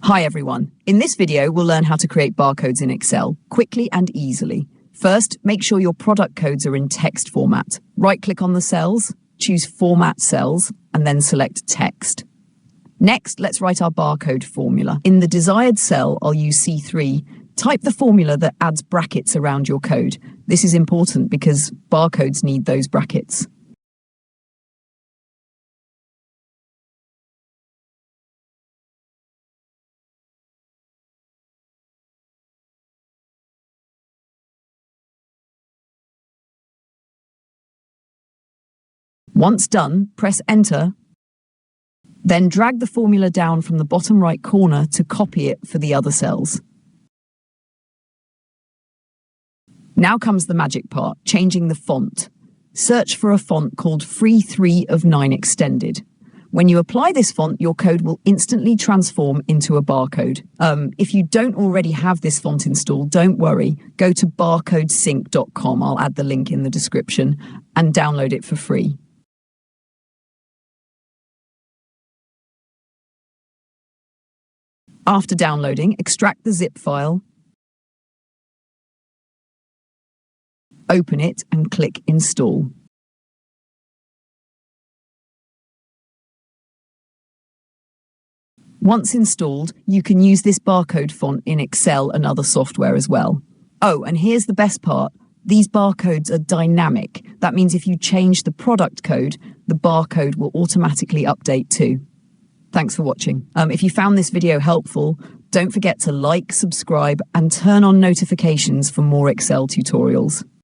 Hi everyone. In this video, we'll learn how to create barcodes in Excel quickly and easily. First, make sure your product codes are in text format. Right-click on the cells, choose Format Cells, and then select Text. Next, let's write our barcode formula. In the desired cell, I'll use C3. Type the formula that adds brackets around your code. This is important because barcodes need those brackets. Once done, press Enter, then drag the formula down from the bottom right corner to copy it for the other cells. Now comes the magic part, changing the font. Search for a font called Free 3 of 9 Extended. When you apply this font, your code will instantly transform into a barcode. If you don't already have this font installed, don't worry. Go to barcodesync.com, I'll add the link in the description, and download it for free. After downloading, extract the zip file, open it and click Install. Once installed, you can use this barcode font in Excel and other software as well. Oh, and here's the best part. These barcodes are dynamic. That means if you change the product code, the barcode will automatically update too. Thanks for watching. If you found this video helpful, don't forget to like, subscribe, and turn on notifications for more Excel tutorials.